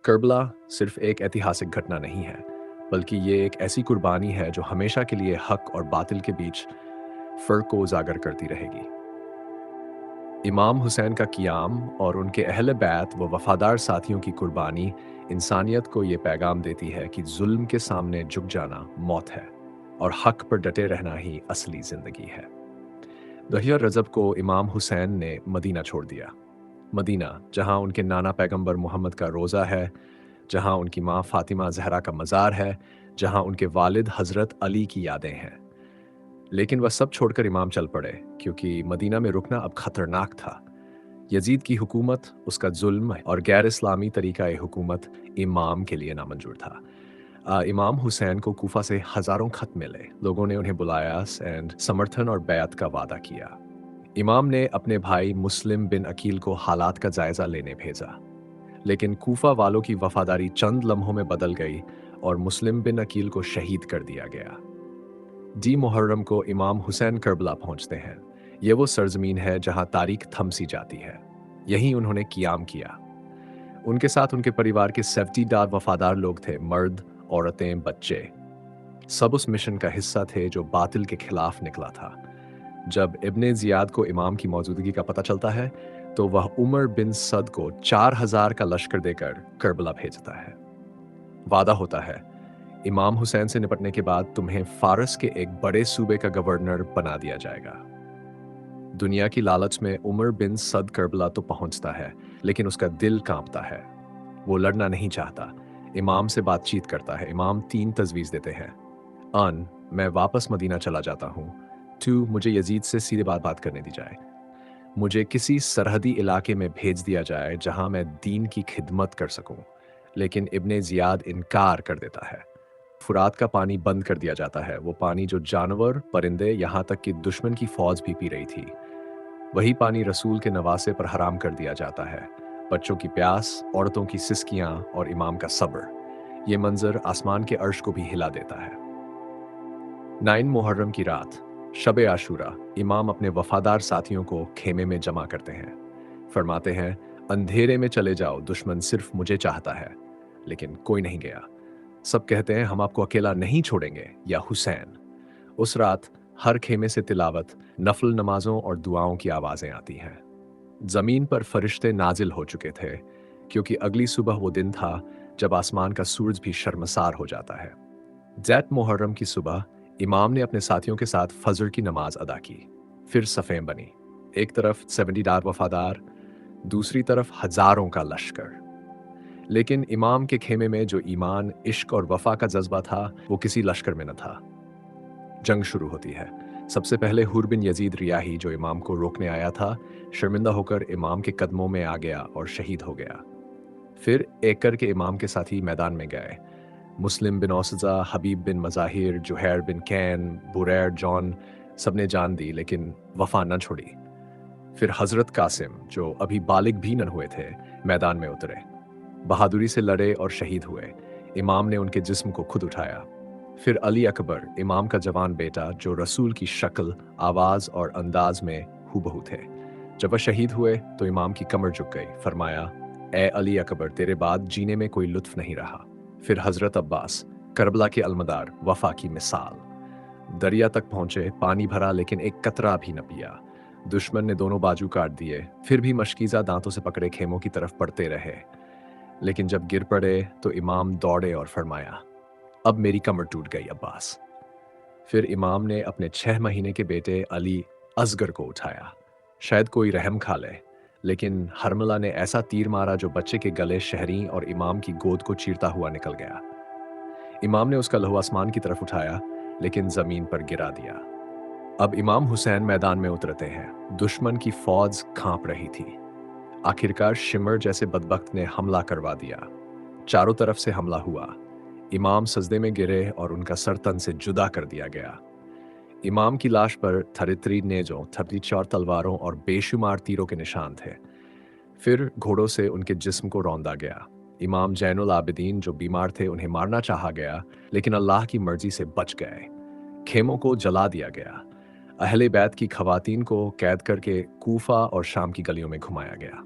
کربلا صرف ایک ایتہاسک گھٹنا نہیں ہے، بلکہ یہ ایک ایسی قربانی ہے جو ہمیشہ کے لیے حق اور باطل کے بیچ فرق کو اجاگر کرتی رہے گی۔ امام حسین کا قیام اور ان کے اہل بیت و وفادار ساتھیوں کی قربانی انسانیت کو یہ پیغام دیتی ہے کہ ظلم کے سامنے جھک جانا موت ہے اور حق پر ڈٹے رہنا ہی اصلی زندگی ہے۔ 10 رجب کو امام حسین نے مدینہ چھوڑ دیا۔ مدینہ جہاں ان کے نانا پیغمبر محمد کا روضہ ہے، جہاں ان کی ماں فاطمہ زہرا کا مزار ہے، جہاں ان کے والد حضرت علی کی یادیں ہیں۔ لیکن وہ سب چھوڑ کر امام چل پڑے کیونکہ مدینہ میں رکنا اب خطرناک تھا۔ یزید کی حکومت، اس کا ظلم اور غیر اسلامی طریقہ حکومت امام کے لیے نامنظور تھا۔ امام حسین کو کوفہ سے ہزاروں خط ملے، لوگوں نے انہیں بلایا اینڈ سمرتھن اور بیعت کا وعدہ کیا۔ امام نے اپنے بھائی مسلم بن عقیل کو حالات کا جائزہ لینے بھیجا، لیکن کوفہ والوں کی وفاداری چند لمحوں میں بدل گئی اور مسلم بن عقیل کو شہید کر دیا گیا۔ محرم کو امام حسین کربلا پہنچتے ہیں۔ یہ وہ سرزمین ہے جہاں تاریخ تھم سی جاتی ہے۔ یہیں انہوں نے قیام کیا۔ ان کے ساتھ ان کے پریوار کے 70 وفادار لوگ تھے، مرد، عورتیں، بچے۔ سب اس مشن کا حصہ تھے جو باطل کے خلاف نکلا تھا۔ جب ابن زیاد کو امام کی موجودگی کا پتہ چلتا ہے تو وہ عمر بن سعد کو 4000 کا لشکر دے کر کربلا بھیجتا ہے۔ وعدہ ہوتا ہے، امام حسین سے نپٹنے کے بعد تمہیں فارس کے ایک بڑے صوبے کا گورنر بنا دیا جائے گا۔ دنیا کی لالچ میں عمر بن سعد کربلا تو پہنچتا ہے، لیکن اس کا دل کانپتا ہے۔ وہ لڑنا نہیں چاہتا، امام سے بات چیت کرتا ہے۔ امام 3 تجویز دیتے ہیں: میں واپس مدینہ چلا جاتا ہوں۔ 2 مجھے یزید سے سیدھے بات کرنے دی جائے۔ مجھے کسی سرحدی علاقے میں بھیج دیا جائے جہاں میں دین کی خدمت کر سکوں۔ لیکن ابن زیاد انکار کر دیتا ہے۔ فرات کا پانی بند کر دیا جاتا ہے، وہ پانی جو جانور، پرندے، یہاں تک کہ دشمن کی فوج بھی پی رہی تھی۔ وہی پانی رسول کے نواسے پر حرام کر دیا جاتا ہے۔ بچوں کی پیاس، عورتوں کی سسکیاں اور امام کا صبر، یہ منظر آسمان کے عرش کو بھی ہلا دیتا ہے۔ 9 محرم کی رات، شب عاشورہ، امام اپنے وفادار ساتھیوں کو خیمے میں جمع کرتے ہیں۔ فرماتے ہیں، اندھیرے میں چلے جاؤ، دشمن صرف مجھے چاہتا ہے۔ لیکن کوئی نہیں گیا۔ سب کہتے ہیں، ہم آپ کو اکیلا نہیں چھوڑیں گے، یا حسین۔ اس رات ہر خیمے سے تلاوت، نفل نمازوں اور دعاؤں کی آوازیں آتی ہیں۔ زمین پر فرشتے نازل ہو چکے تھے، کیونکہ اگلی صبح وہ دن تھا جب آسمان کا سورج بھی شرمسار ہو جاتا ہے۔ 10 محرم کی صبح امام نے اپنے ساتھیوں کے ساتھ فجر کی نماز ادا کی۔ پھر صفیں بنی، ایک طرف 70 وفادار، دوسری طرف ہزاروں کا لشکر۔ لیکن امام کے خیمے میں جو ایمان، عشق اور وفا کا جذبہ تھا، وہ کسی لشکر میں نہ تھا۔ جنگ شروع ہوتی ہے۔ سب سے پہلے حور بن یزید ریاحی، جو امام کو روکنے آیا تھا، شرمندہ ہو کر امام کے قدموں میں آ گیا اور شہید ہو گیا۔ پھر ایک کر کے امام کے ساتھی میدان میں گئے۔ مسلم بن اوسجہ، حبیب بن مظاہر، جوہیر بن کین، بریر جون، سب نے جان دی لیکن وفا نہ چھوڑی۔ پھر حضرت قاسم، جو ابھی بالغ بھی نہ ہوئے تھے، میدان میں اترے، بہادری سے لڑے اور شہید ہوئے۔ امام نے ان کے جسم کو خود اٹھایا۔ پھر علی اکبر، امام کا جوان بیٹا، جو رسول کی شکل، آواز اور انداز میں ہو تھے، جب وہ شہید ہوئے تو امام کی کمر جھک گئی۔ فرمایا، اے علی اکبر، تیرے بعد جینے میں کوئی لطف نہیں رہا۔ پھر حضرت عباس، کربلا کے علمدار، وفا کی مثال، دریا تک پہنچے، پانی بھرا لیکن ایک قطرہ بھی نہ پیا۔ دشمن نے دونوں بازو کاٹ دیے، پھر بھی مشکیزہ دانتوں سے پکڑے خیموں کی طرف بڑھتے رہے۔ لیکن جب گر پڑے تو امام دوڑے اور فرمایا، اب میری کمر ٹوٹ گئی عباس۔ پھر امام نے اپنے 6 مہینے کے بیٹے علی اصغر کو اٹھایا، شاید کوئی رحم کھا لے، لیکن ہرملہ نے ایسا تیر مارا جو بچے کے گلے شہری اور امام کی گود کو چیرتا ہوا نکل گیا۔ امام نے اس کا لہو آسمان کی طرف اٹھایا لیکن زمین پر گرا دیا۔ اب امام حسین میدان میں اترتے ہیں۔ دشمن کی فوج کانپ رہی تھی۔ آخرکار شمر جیسے بدبخت نے حملہ کروا دیا۔ چاروں طرف سے حملہ ہوا۔ امام سجدے میں گرے اور ان کا سر تن سے جدا کر دیا گیا۔ امام کی لاش پر 33 نیزوں، 34 تلواروں اور بے شمار تیروں کے نشان تھے۔ پھر گھوڑوں سے ان کے جسم کو روندا گیا۔ امام زین العابدین جو بیمار تھے انہیں مارنا چاہا گیا، لیکن اللہ کی مرضی سے بچ گئے۔ خیموں کو جلا دیا گیا۔ اہل بیت کی خواتین کو قید کر کے کوفہ اور شام کی گلیوں میں گھمایا گیا۔